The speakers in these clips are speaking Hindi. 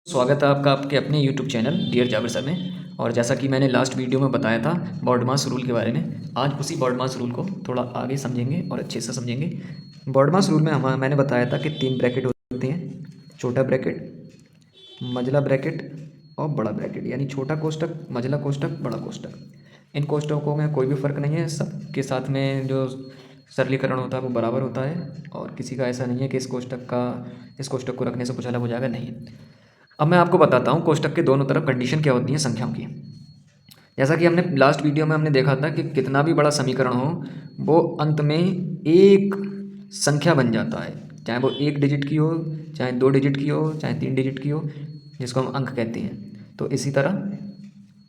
स्वागत है आपका आपके अपने YouTube channel dear Jabir sir में। और जैसा कि मैंने लास्ट वीडियो में बताया था बॉडमास रूल के बारे में, आज उसी बॉडमास रूल को थोड़ा आगे समझेंगे और अच्छे से समझेंगे। बॉडमास रूल में मैंने बताया था कि 3 ब्रैकेट होते हैं, छोटा ब्रैकेट, मझला ब्रैकेट और बड़ा ब्रैकेट, यानी छोटा कोष्टक, मझला कोष्टक, बड़ा कोष्टक। इन कोष्टकों में कोई भी फ़र्क नहीं है, सबके साथ में जो सरलीकरण होता है वो बराबर होता है और किसी का ऐसा नहीं है कि इस कोष्टक को रखने से कुछ अलग हो जाएगा, नहीं। अब मैं आपको बताता हूँ कोष्टक के दोनों तरफ कंडीशन क्या होती है संख्याओं की। जैसा कि हमने लास्ट वीडियो में हमने देखा था कि कितना भी बड़ा समीकरण हो वो अंत में एक संख्या बन जाता है, चाहे वो 1 डिजिट की हो, चाहे 2 डिजिट की हो, चाहे 3 डिजिट की हो, जिसको हम अंक कहते हैं। तो इसी तरह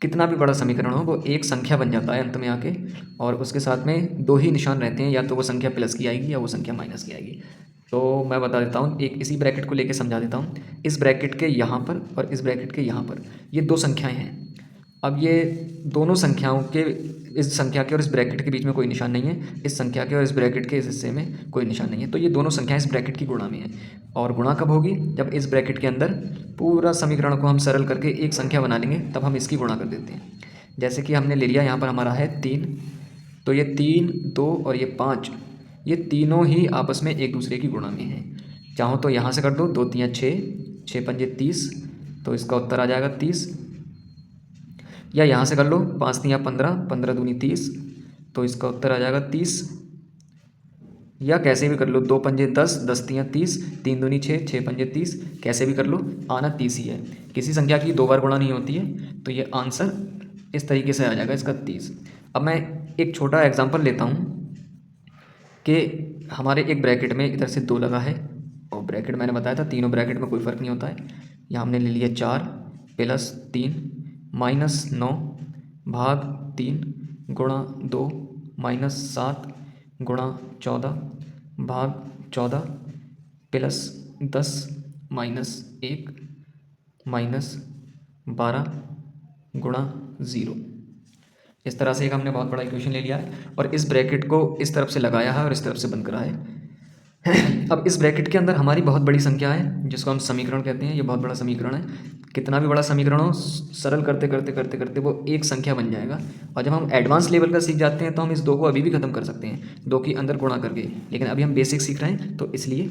कितना भी बड़ा समीकरण हो वो एक संख्या बन जाता है अंत में आके, और उसके साथ में दो ही निशान रहते हैं, या तो वो संख्या प्लस की आएगी या वो संख्या माइनस की आएगी। तो मैं बता देता हूँ, एक इसी ब्रैकेट को लेके समझा देता हूँ। इस ब्रैकेट के यहाँ पर और इस ब्रैकेट के यहाँ पर ये दो संख्याएं हैं। अब ये दोनों संख्याओं के, इस संख्या के और इस ब्रैकेट के बीच में कोई निशान नहीं है, इस संख्या के और इस ब्रैकेट के इस हिस्से में कोई निशान नहीं है। तो ये दोनों संख्याएं इस ब्रैकेट की गुणा में है। और गुणा कब होगी? जब इस ब्रैकेट के अंदर पूरा समीकरण को हम सरल करके एक संख्या बना लेंगे, तब हम इसकी गुणा कर देते हैं। जैसे कि हमने ले लिया यहाँ पर हमारा है 3, तो ये 3, 2 और ये 5, ये तीनों ही आपस में एक दूसरे की गुणा में हैं। चाहो तो यहाँ से कर दो, 2 3 6, 6 पंजे 30, तो इसका उत्तर आ जाएगा 30। या यहाँ से कर लो, 5 3 15, 15 दूनी 30, तो इसका उत्तर आ जाएगा 30। या कैसे भी कर लो, 2 पंजे 10, 10 3 30, 3 दूनी 6, 6 पंजे 30, कैसे भी कर लो, आना 30 ही है। किसी संख्या की दो बार गुणा नहीं होती है, तो ये आंसर इस तरीके से आ जाएगा इसका 30। अब मैं एक छोटा एग्जांपल लेता हूँ कि हमारे एक ब्रैकेट में इधर से 2 लगा है, और ब्रैकेट मैंने बताया था तीनों ब्रैकेट में कोई फ़र्क नहीं होता है। यहाँ हमने ले लिया 4 प्लस 3 माइनस 9 भाग 3 गुणा 2 माइनस 7 गुणा 14 भाग 14 प्लस 10 माइनस 1 माइनस 12 गुणा 0। इस तरह से एक हमने बहुत बड़ा इक्वेशन ले लिया है, और इस ब्रैकेट को इस तरफ से लगाया है और इस तरफ से बंद करा है। अब इस ब्रैकेट के अंदर हमारी बहुत बड़ी संख्या है जिसको हम समीकरण कहते हैं। ये बहुत बड़ा समीकरण है, कितना भी बड़ा समीकरण हो सरल करते करते करते करते वो एक संख्या बन जाएगा। और जब हम एडवांस लेवल का सीख जाते हैं तो हम इस 2 को अभी भी ख़त्म कर सकते हैं, 2 की अंदर गुणा करके। लेकिन अभी हम बेसिक सीख रहे हैं, तो इसलिए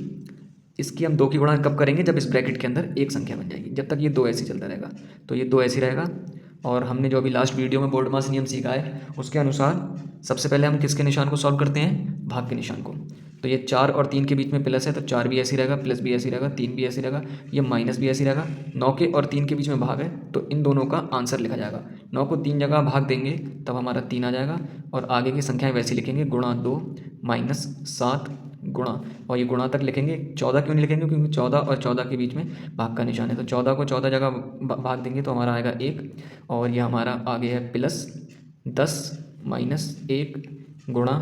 इसकी हम 2 की गुणा कब करेंगे? जब इस ब्रैकेट के अंदर एक संख्या बन जाएगी। जब तक ये 2 ऐसे ही चलता रहेगा, तो ये 2 ऐसे ही रहेगा। और हमने जो अभी लास्ट वीडियो में बोल्डमास नियम सीखा है उसके अनुसार सबसे पहले हम किसके निशान को सॉल्व करते हैं? भाग के निशान को। तो ये 4 और 3 के बीच में प्लस है, तो 4 भी ऐसे ही रहेगा, प्लस भी ऐसे ही रहेगा, 3 भी ऐसे ही रहेगा, ये माइनस भी ऐसे ही रहेगा। 9 के और 3 के बीच में भाग है, तो इन दोनों का आंसर लिखा जाएगा। 9 को 3 जगह भाग देंगे तब हमारा 3 आ जाएगा, और आगे की संख्याएं वैसे लिखेंगे, गुणा 2 माइनस 7 गुणा, और ये गुणा तक लिखेंगे। 14 क्यों नहीं लिखेंगे? क्योंकि 14 और 14 के बीच में भाग का निशान है, तो 14 को 14 जगह भाग देंगे तो हमारा आएगा 1, और ये हमारा आगे है प्लस 10 माइनस 1 गुणा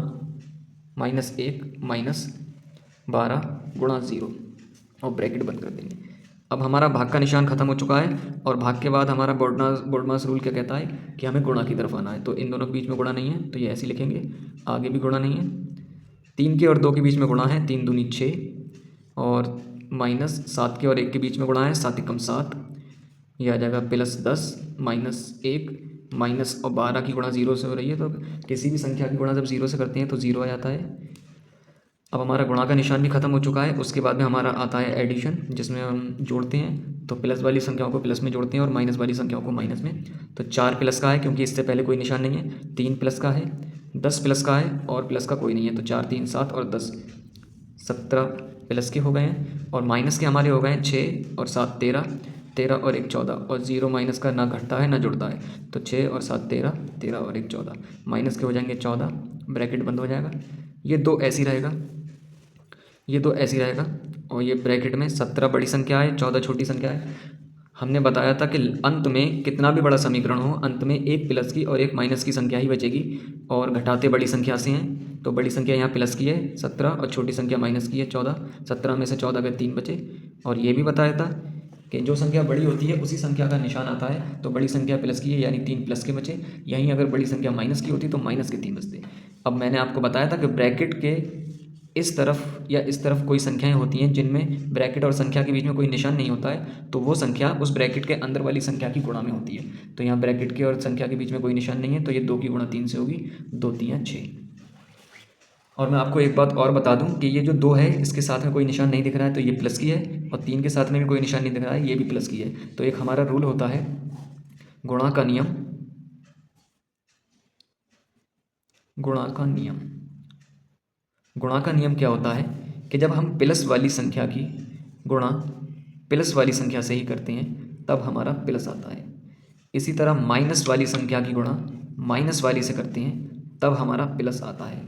माइनस 1 माइनस 12 गुणा 0, और ब्रैकेट बंद कर देंगे। अब हमारा भाग का निशान खत्म हो चुका है, और भाग के बाद हमारा बोर्डमास रूल क्या कहता है कि हमें गुणा की तरफ आना है। तो इन दोनों के बीच में गुणा नहीं है, तो ये ऐसे लिखेंगे, आगे भी गुणा नहीं है। 3 के और 2 के बीच में गुणा है, 3 दूनी 6, और माइनस 7 के और 1 के बीच में गुणा है, 7 एकम 7, यह आ जाएगा प्लस 10 माइनस 1 माइनस, और 12 की गुणा 0 से हो रही है, तो किसी भी संख्या की गुणा जब 0 से करते हैं तो 0 आ जाता है। अब हमारा गुणा का निशान भी खत्म हो चुका है। उसके बाद में हमारा आता है एडिशन, जिसमें हम जोड़ते हैं, तो प्लस वाली संख्याओं को प्लस में जोड़ते हैं और माइनस वाली संख्याओं को माइनस में। तो 4 प्लस का है क्योंकि इससे पहले कोई निशान नहीं है, 3 प्लस का है, 10 प्लस का है और प्लस का कोई नहीं है, तो 4 3 7 और 10 17 प्लस के हो गए हैं, और माइनस के हमारे हो गए हैं 6 और 7 13, 13 और 1 14, और 0 माइनस का ना घटता है ना जुड़ता है, तो 6 और 7 13, 13 और 1 14, माइनस के हो जाएंगे 14, ब्रैकेट बंद हो जाएगा। ये 2 ऐसे ही रहेगा, ये 2 ऐसे ही रहेगा, और ये ब्रैकेट में 17 बड़ी संख्या है, 14 छोटी संख्या है। हमने बताया था कि अंत में कितना भी बड़ा समीकरण हो, अंत में एक प्लस की और एक माइनस की संख्या ही बचेगी, और घटाते बड़ी संख्या से हैं, तो बड़ी संख्या यहाँ प्लस की है 17, और छोटी संख्या माइनस की है 14। 17 में से 14 गए 3 बचे। और ये भी बताया था कि जो संख्या बड़ी होती है उसी संख्या का निशान आता है, तो बड़ी संख्या प्लस की है यानी 3 प्लस के बचे। यहीं अगर बड़ी संख्या माइनस की होती तो माइनस के 3 बचते। अब मैंने आपको बताया था कि ब्रैकेट के इस तरफ या इस तरफ कोई संख्याएं होती हैं जिनमें ब्रैकेट और संख्या के बीच में कोई निशान नहीं होता है, तो वो संख्या उस ब्रैकेट के अंदर वाली संख्या की गुणा में होती है। तो यहाँ ब्रैकेट के और संख्या के बीच में कोई निशान नहीं है, तो ये 2 की गुणा 3 से होगी, 2 3 6। और मैं आपको एक बात और बता दूं कि ये जो 2 है इसके साथ में कोई निशान नहीं दिख रहा है, तो ये प्लस की है, और 3 के साथ में भी कोई निशान नहीं दिख रहा है, ये भी प्लस की है। तो एक हमारा रूल होता है गुणा का नियम, गुणा का नियम। गुणा का नियम क्या होता है कि जब हम प्लस वाली संख्या की गुणा प्लस वाली संख्या से ही करते हैं तब हमारा प्लस आता है। इसी तरह माइनस वाली संख्या की गुणा माइनस वाली से करते हैं तब हमारा प्लस आता है।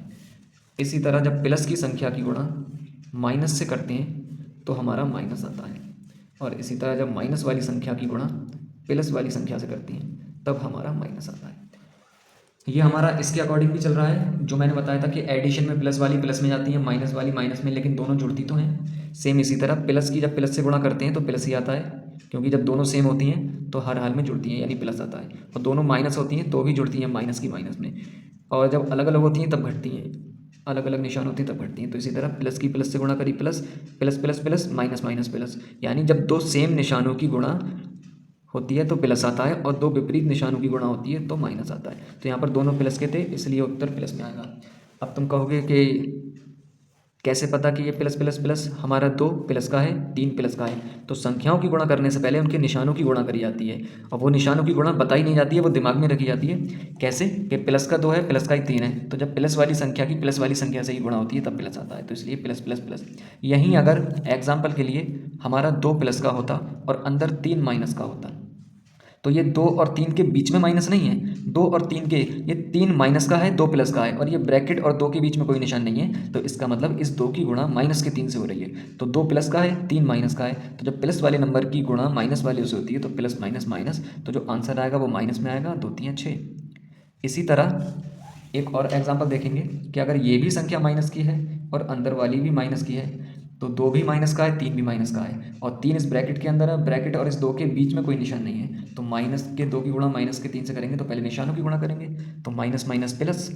इसी तरह जब प्लस की संख्या की गुणा माइनस से करते हैं तो हमारा माइनस आता है। और इसी तरह जब माइनस वाली संख्या की गुणा प्लस वाली संख्या से करते हैं तब हमारा माइनस आता है। ये हमारा इसके अकॉर्डिंग भी चल रहा है जो मैंने बताया था कि एडिशन में प्लस वाली प्लस में जाती है, माइनस वाली माइनस में, लेकिन दोनों जुड़ती तो हैं। सेम इसी तरह प्लस की जब प्लस से गुणा करते हैं तो प्लस ही आता है, क्योंकि जब दोनों सेम होती हैं तो हर हाल में जुड़ती हैं, यानी प्लस आता है। और दोनों माइनस होती हैं तो भी जुड़ती हैं माइनस की माइनस में, और जब अलग अलग होती हैं तब घटती हैं, अलग अलग निशान होते हैं तब घटती हैं। तो इसी तरह प्लस की प्लस से गुणा करी plus, plus plus plus, minus minus plus, यानी जब दो सेम निशानों की गुणा होती है तो प्लस आता है, और दो विपरीत निशानों की गुणा होती है तो माइनस आता है। तो यहाँ पर दोनों प्लस के थे इसलिए उत्तर प्लस में आएगा। अब तुम कहोगे कि कैसे पता कि ये प्लस प्लस प्लस, हमारा 2 प्लस का है 3 प्लस का है, तो संख्याओं की गुणा करने से पहले उनके निशानों की गुणा करी जाती है, और वो निशानों की गुणा बताई नहीं जाती है, वो दिमाग में रखी जाती है। कैसे कि प्लस का 2 है, प्लस का ही 3 है, तो जब प्लस वाली संख्या की प्लस वाली संख्या से ही गुणा होती है तब प्लस आता है, तो इसलिए प्लस प्लस प्लस। यहीं अगर एग्जाम्पल के लिए हमारा 2 प्लस का होता और अंदर 3 माइनस का होता, तो ये 2 और 3 के बीच में माइनस नहीं है, 2 और 3 के, ये 3 माइनस का है 2 प्लस का है, और ये ब्रैकेट और 2 के बीच में कोई निशान नहीं है, तो इसका मतलब इस 2 की गुणा माइनस के 3 से हो रही है। तो 2 प्लस का है 3 माइनस का है, तो जब प्लस वाले नंबर की गुणा माइनस वाले से होती है तो प्लस माइनस माइनस, तो जो आंसर आएगा वो माइनस में आएगा, 2 3 6। इसी तरह एक और एग्जाम्पल देखेंगे कि अगर ये भी संख्या माइनस की है और अंदर वाली भी माइनस की है, तो 2 भी माइनस का है 3 भी माइनस का है, और 3 इस ब्रैकेट के अंदर है, ब्रैकेट और इस 2 के बीच में कोई निशान नहीं है, तो माइनस के 2 की गुणा माइनस के 3 से करेंगे तो पहले निशानों की गुणा करेंगे, तो माइनस माइनस प्लस,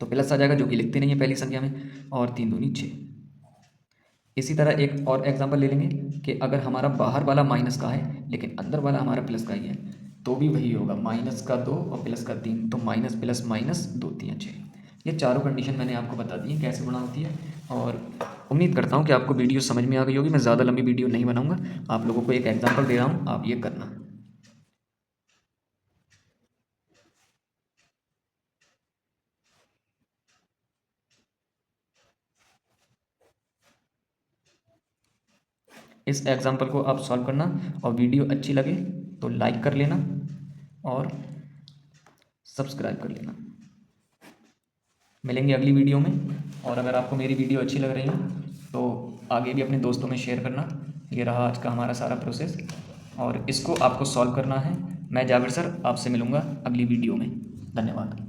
तो प्लस आ जाएगा जो कि लिखते नहीं है पहली संख्या में, और 3 दूनी 6। इसी तरह एक और एग्जाम्पल ले लेंगे कि अगर हमारा बाहर वाला माइनस का है लेकिन अंदर वाला हमारा प्लस का ही है, तो भी वही होगा, माइनस का 2 और प्लस का 3, तो माइनस प्लस माइनस 2 3 6। ये चारों कंडीशन मैंने आपको बता दी है कैसे गुणा होती है, और उम्मीद करता हूँ कि आपको वीडियो समझ में आ गई होगी। मैं ज़्यादा लंबी वीडियो नहीं बनाऊँगा, आप लोगों को एक एग्जाम्पल दे रहा हूँ, आप ये करना। इस एग्जाम्पल को आप सॉल्व करना, और वीडियो अच्छी लगे तो लाइक कर लेना और सब्सक्राइब कर लेना। मिलेंगे अगली वीडियो में, और अगर आपको मेरी वीडियो अच्छी लग रही हो तो आगे भी अपने दोस्तों में शेयर करना। ये रहा आज का हमारा सारा प्रोसेस, और इसको आपको सॉल्व करना है। मैं जाबिर सर आपसे मिलूँगा अगली वीडियो में। धन्यवाद।